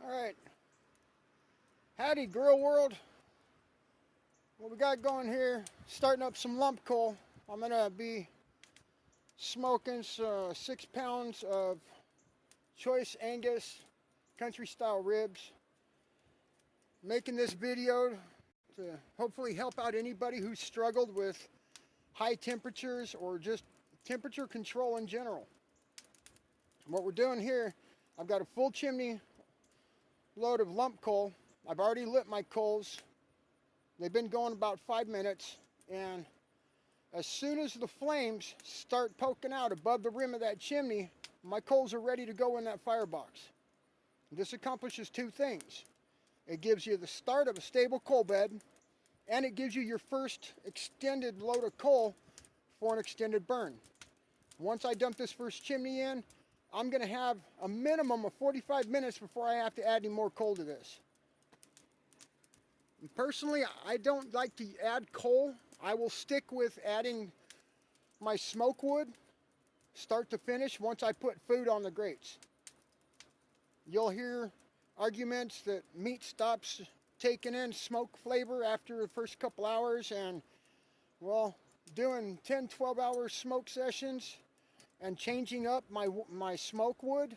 Alright, howdy grill world. What we got going here, starting up some lump coal. I'm going to be smoking 6 pounds of choice Angus country style ribs. Making this video to hopefully help out anybody who's struggled with high temperatures or just temperature control in general. What we're doing here, I've got a full chimney load of lump coal. I've already lit my coals. They've been going about 5 minutes, and as soon as the flames start poking out above the rim of that chimney, my coals are ready to go in that firebox. This accomplishes two things. It gives you the start of a stable coal bed, and it gives you your first extended load of coal for an extended burn. Once I dump this first chimney in, I'm going to have a minimum of 45 minutes before I have to add any more coal to this. And personally, I don't like to add coal. I will stick with adding my smoke wood, start to finish, once I put food on the grates. You'll hear arguments that meat stops taking in smoke flavor after the first couple hours, and well, doing 10-12 hour smoke sessions and changing up my smoke wood,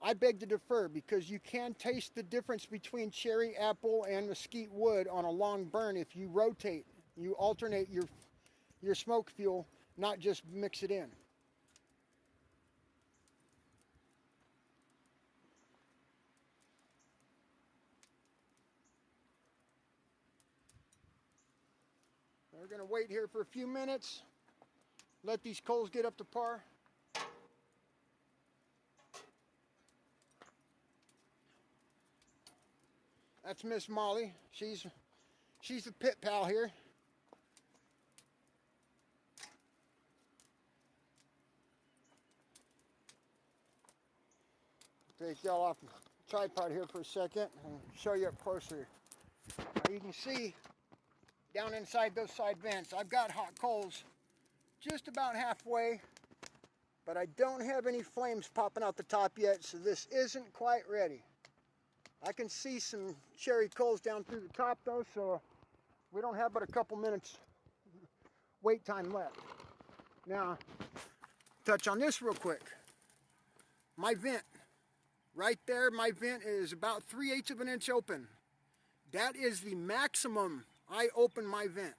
I beg to differ, because you can taste the difference between cherry, apple, and mesquite wood on a long burn if you rotate, you alternate your smoke fuel, not just mix it in. We're going to wait here for a few minutes, let these coals get up to par. That's Miss Molly. She's the pit pal here. Take y'all off the tripod here for a second and show you up closer. Now you can see down inside those side vents, I've got hot coals just about halfway, but I don't have any flames popping out the top yet, so this isn't quite ready. I can see some cherry coals down through the top though, so we don't have but a couple minutes wait time left. Now, touch on this real quick. My vent, right there, my vent is about 3/8 of an inch open. That is the maximum I open my vent.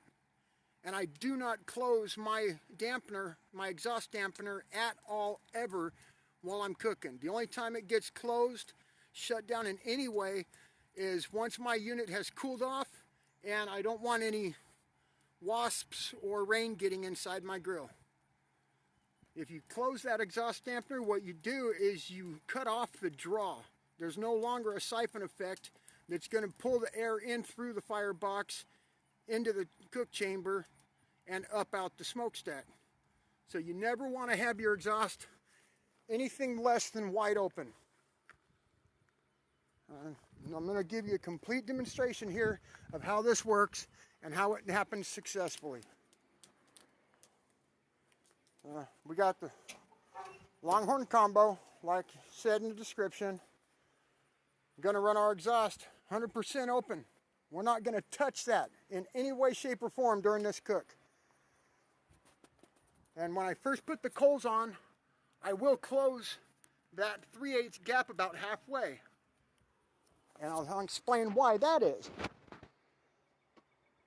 And I do not close my dampener, my exhaust dampener at all ever while I'm cooking. The only time it gets closed, shut down in any way, is once my unit has cooled off and I don't want any wasps or rain getting inside my grill. If you close that exhaust dampener, what you do is you cut off the draw. There's no longer a siphon effect that's going to pull the air in through the firebox into the cook chamber and up out the smokestack. So you never want to have your exhaust anything less than wide open. I'm going to give you a complete demonstration here of how this works and how it happens successfully. We got the Longhorn combo, like said in the description. We're going to run our exhaust 100% open. We're not going to touch that in any way, shape, or form during this cook. And when I first put the coals on, I will close that 3/8 gap about halfway. And I'll explain why that is.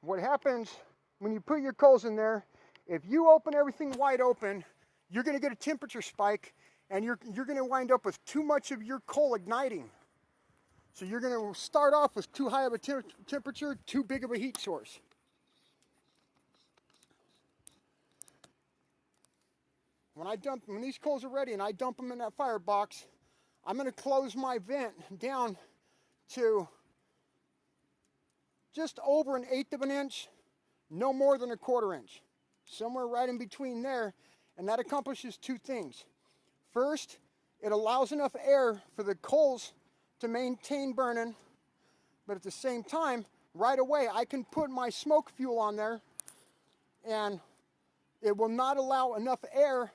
What happens when you put your coals in there, if you open everything wide open, you're going to get a temperature spike, and you're going to wind up with too much of your coal igniting. So you're going to start off with too high of a temperature, too big of a heat source. When these coals are ready and I dump them in that firebox, I'm going to close my vent down to just over 1/8 of an inch, no more than 1/4 inch. Somewhere right in between there, and that accomplishes two things. First, it allows enough air for the coals to maintain burning, but at the same time, right away, I can put my smoke fuel on there, and it will not allow enough air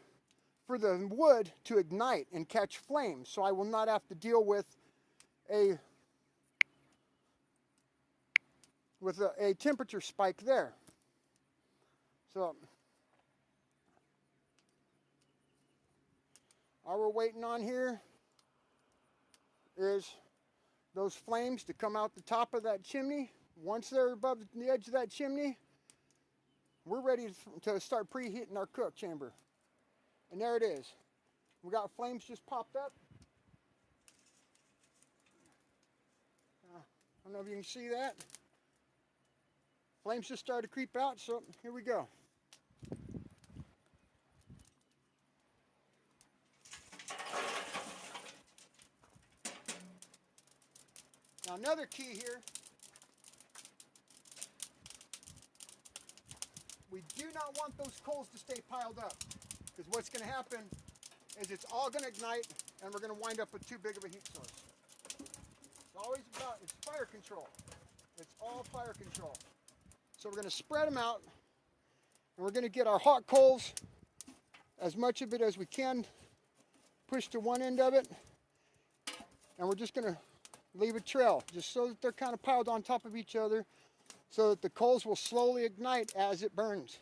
for the wood to ignite and catch flames, so I will not have to deal with a temperature spike there. So all we're waiting on here is those flames to come out the top of that chimney. Once they're above the edge of that chimney, we're ready to start preheating our cook chamber. And there it is. We got flames just popped up. I don't know if you can see that. Flames just started to creep out, so here we go. Now another key here, we do not want those coals to stay piled up, because what's going to happen is it's all going to ignite and we're going to wind up with too big of a heat source. It's fire control. It's all fire control. So we're going to spread them out, and we're going to get our hot coals, as much of it as we can, push to one end of it, and we're just going to leave a trail, just so that they're kind of piled on top of each other, so that the coals will slowly ignite as it burns.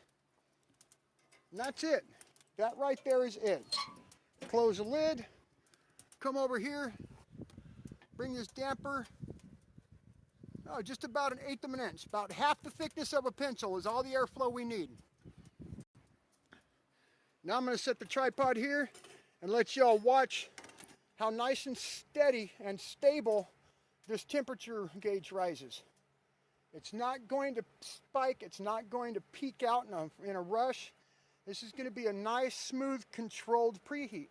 And that's it. That right there is it. Close the lid, come over here, bring this damper, just about 1/8 of an inch, about half the thickness of a pencil is all the airflow we need. Now I'm going to set the tripod here and let y'all watch how nice and steady and stable this temperature gauge rises. It's not going to spike, it's not going to peak out in a rush. This is going to be a nice, smooth, controlled preheat.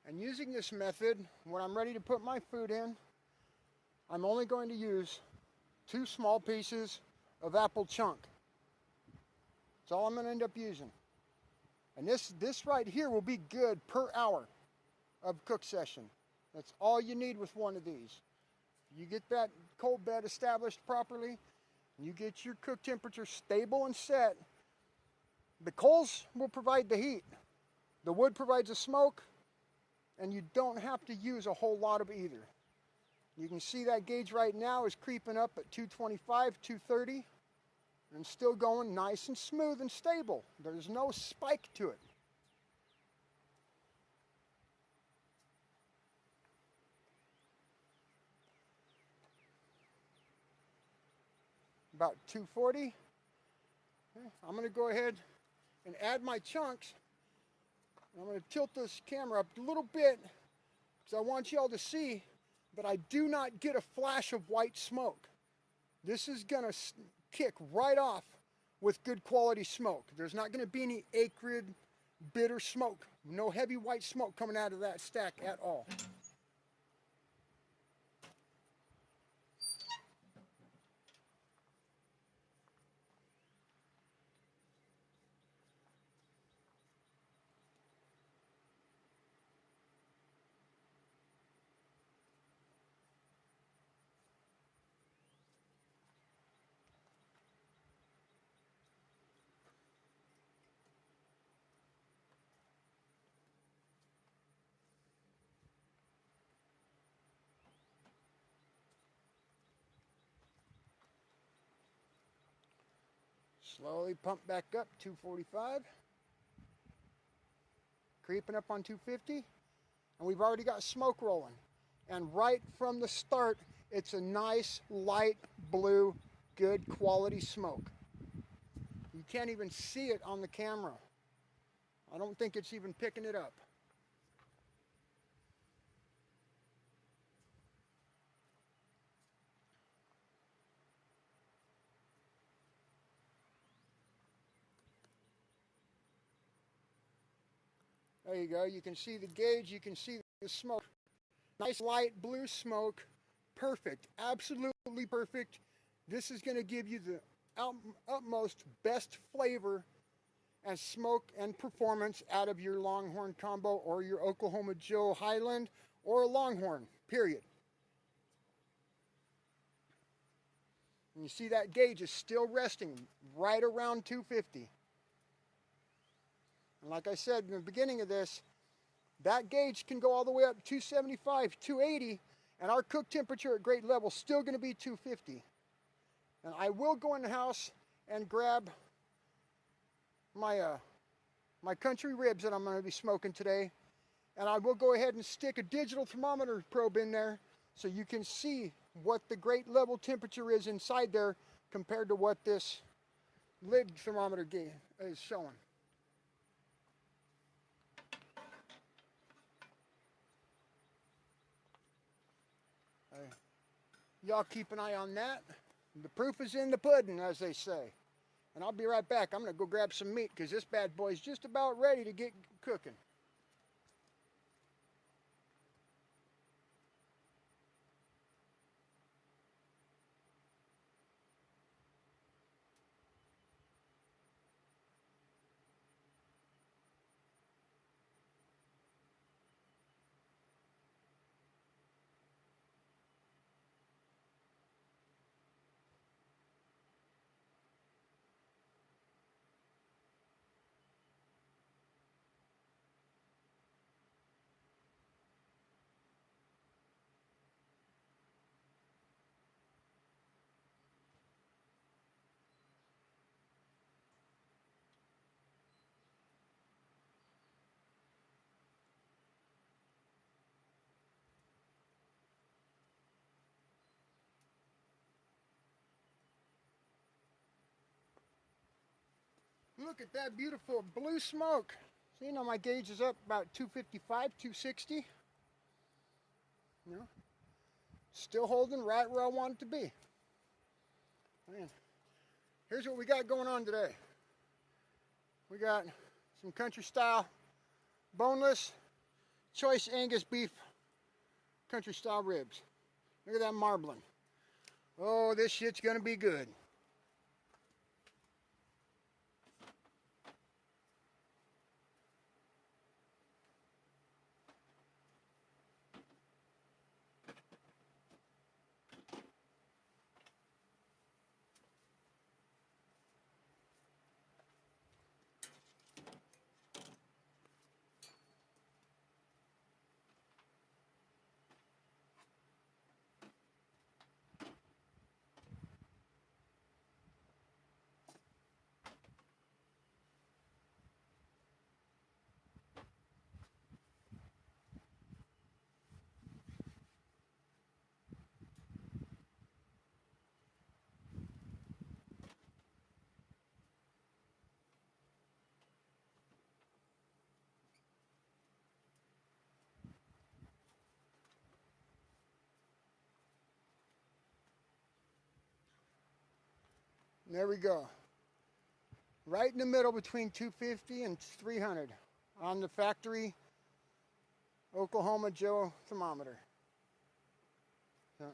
And using this method, when I'm ready to put my food in, I'm only going to use 2 small pieces of apple chunk. That's all I'm going to end up using. And this right here will be good per hour of cook session. That's all you need with one of these. You get that cold bed established properly, and you get your cook temperature stable and set. The coals will provide the heat. The wood provides the smoke, and you don't have to use a whole lot of either. You can see that gauge right now is creeping up at 225, 230, and still going nice and smooth and stable. There's no spike to it. About 240. Okay, I'm going to go ahead and add my chunks. I'm going to tilt this camera up a little bit because I want y'all to see that I do not get a flash of white smoke. This is going to kick right off with good quality smoke. There's not going to be any acrid, bitter smoke. No heavy white smoke coming out of that stack at all. Slowly pump back up, 245. Creeping up on 250. And we've already got smoke rolling. And right from the start, it's a nice, light blue, good quality smoke. You can't even see it on the camera. I don't think it's even picking it up. There you go. You can see the gauge. You can see the smoke. Nice light blue smoke. Perfect. Absolutely perfect. This is going to give you the utmost best flavor and smoke and performance out of your Longhorn combo or your Oklahoma Joe Highland or a Longhorn, period. And you see that gauge is still resting right around 250. And like I said in the beginning of this, that gauge can go all the way up to 275, 280, and our cook temperature at grade level is still going to be 250. And I will go in the house and grab my country ribs that I'm going to be smoking today, and I will go ahead and stick a digital thermometer probe in there so you can see what the grate level temperature is inside there compared to what this lid thermometer is showing. Y'all keep an eye on that. The proof is in the pudding, as they say. And I'll be right back. I'm going to go grab some meat because this bad boy is just about ready to get cooking. Look at that beautiful blue smoke. See, now my gauge is up about 255, 260. You know, still holding right where I want it to be. Man, here's what we got going on today. We got some country style, boneless, choice Angus beef, country style ribs. Look at that marbling. Oh, this shit's gonna be good. There we go. Right in the middle between 250 and 300 on the factory Oklahoma Joe thermometer. So,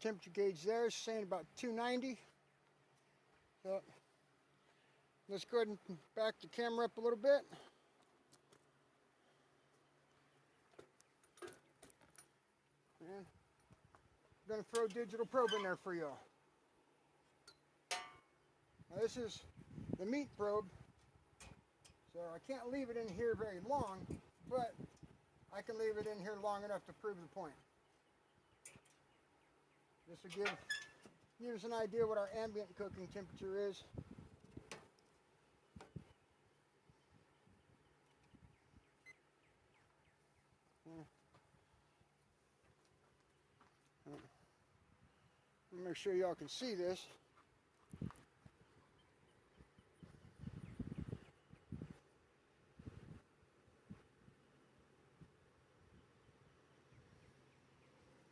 temperature gauge there is saying about 290. So let's go ahead and back the camera up a little bit. And I'm going to throw a digital probe in there for y'all. Now this is the meat probe, so I can't leave it in here very long, but I can leave it in here long enough to prove the point. This will give us an idea what our ambient cooking temperature is. Make sure y'all can see this.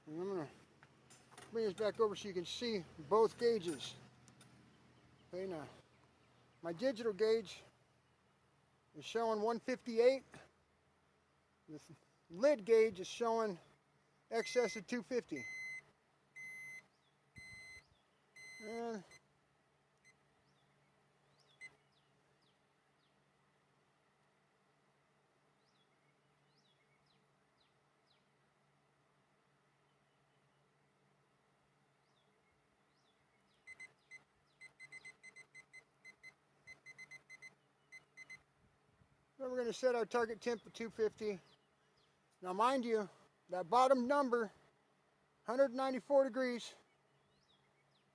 And I'm going to bring this back over so you can see both gauges. Okay, now my digital gauge is showing 158. The lid gauge is showing excess of 250. And then we're going to set our target temp at 250. Now mind you, that bottom number, 194 degrees,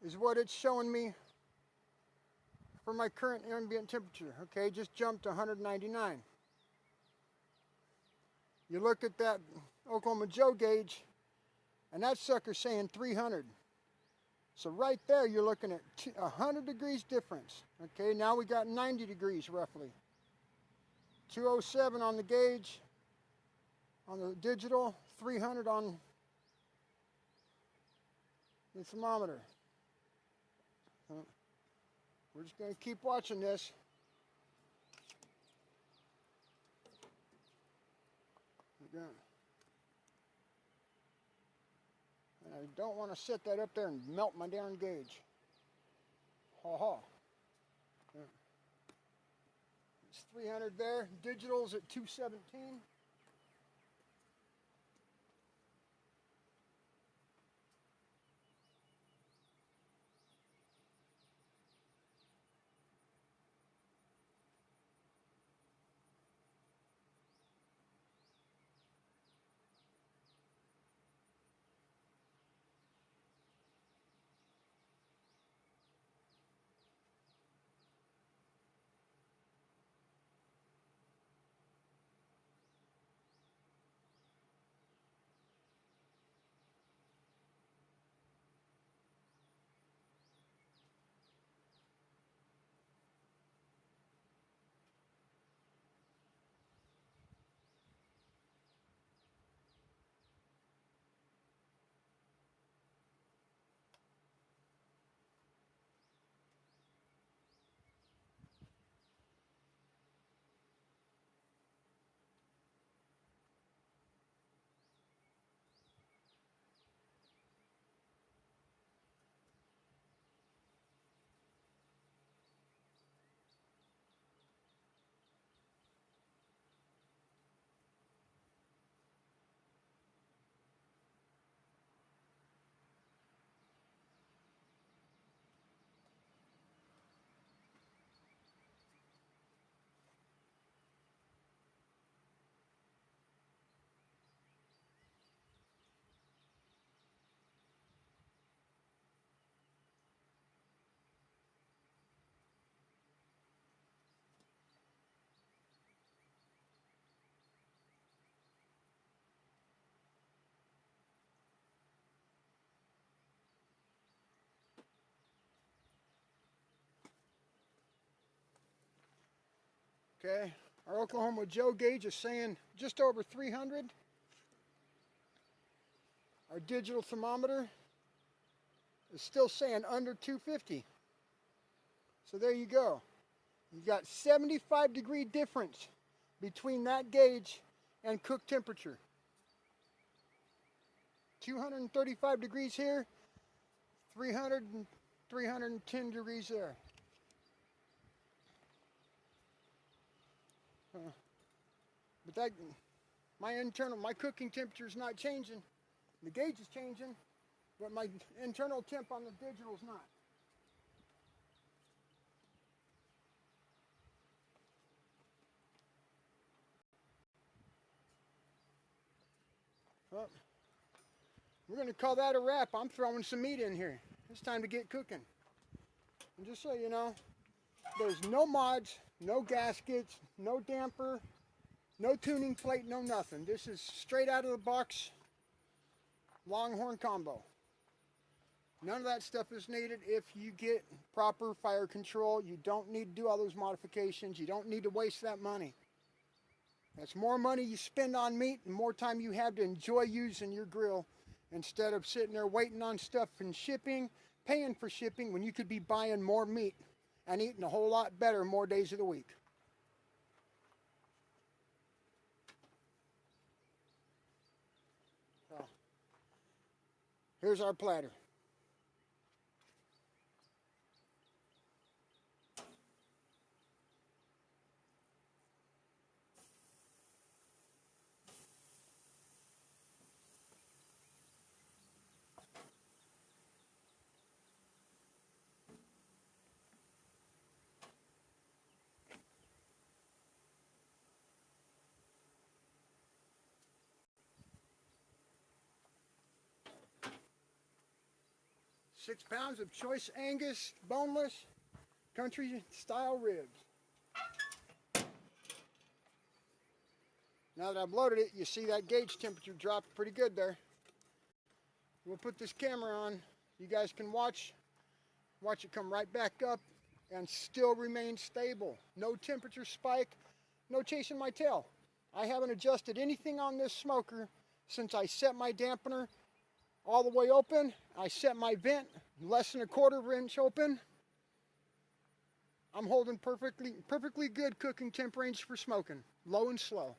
is what it's showing me for my current ambient temperature. Okay, just jumped to 199. You look at that Oklahoma Joe gauge, and that sucker's saying 300. So right there, you're looking at 100 degrees difference. Okay, now we got 90 degrees roughly. 207 on the gauge, on the digital, 300 on the thermometer. We're just going to keep watching this. And I don't want to set that up there and melt my darn gauge. Ha ha. It's 300 there. Digital's at 217. Okay, our Oklahoma Joe gauge is saying just over 300. Our digital thermometer is still saying under 250. So there you go. You've got 75-degree difference between that gauge and cook temperature. 235 degrees here, 300 and 310 degrees there. But that, my cooking temperature is not changing. The gauge is changing, but my internal temp on the digital is not. Well, we're going to call that a wrap. I'm throwing some meat in here. It's time to get cooking. And just so you know, there's no mods, no gaskets, no damper, no tuning plate, no nothing. This is straight out of the box Longhorn combo. None of that stuff is needed if you get proper fire control. You don't need to do all those modifications. You don't need to waste that money. That's more money you spend on meat and more time you have to enjoy using your grill instead of sitting there waiting on stuff and shipping, paying for shipping when you could be buying more meat and eating a whole lot better more days of the week. So, here's our platter. Six pounds of choice Angus, boneless, country style ribs. Now that I've loaded it, you see that gauge temperature dropped pretty good there. We'll put this camera on. You guys can watch it come right back up and still remain stable. No temperature spike, no chasing my tail. I haven't adjusted anything on this smoker since I set my dampener all the way open. I set my vent less than a 1/4 inch open. I'm holding perfectly good cooking temp range for smoking, low and slow.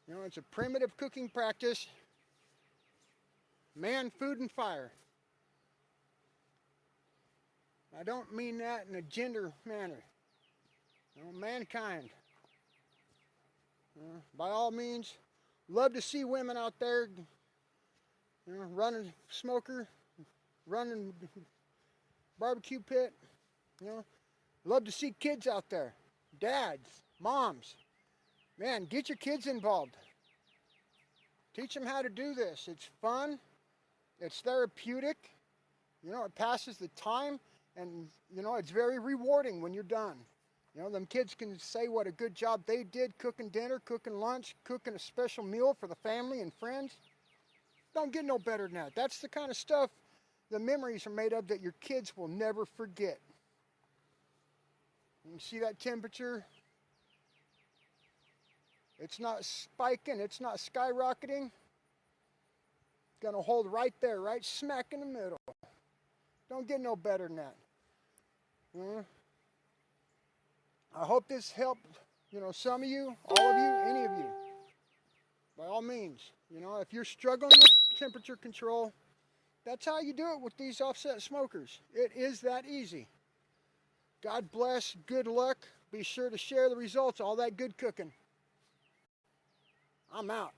You know, it's a primitive cooking practice. Man, food, and fire. I don't mean that in a gender manner. You know, mankind. By all means, love to see women out there, you know, running smoker, running barbecue pit. You know, love to see kids out there, dads, moms. Man, get your kids involved. Teach them how to do this. It's fun. It's therapeutic. You know, it passes the time, and you know, it's very rewarding when you're done. You know, them kids can say what a good job they did cooking dinner, cooking lunch, cooking a special meal for the family and friends. Don't get no better than that. That's the kind of stuff the memories are made of that your kids will never forget. You see that temperature? It's not spiking, it's not skyrocketing. It's gonna hold right there, right smack in the middle. Don't get no better than that. I hope this helped, you know, some of you, all of you, any of you. By all means, you know, if you're struggling with temperature control, that's how you do it with these offset smokers. It is that easy. God bless, good luck. Be sure to share the results, all that good cooking. I'm out.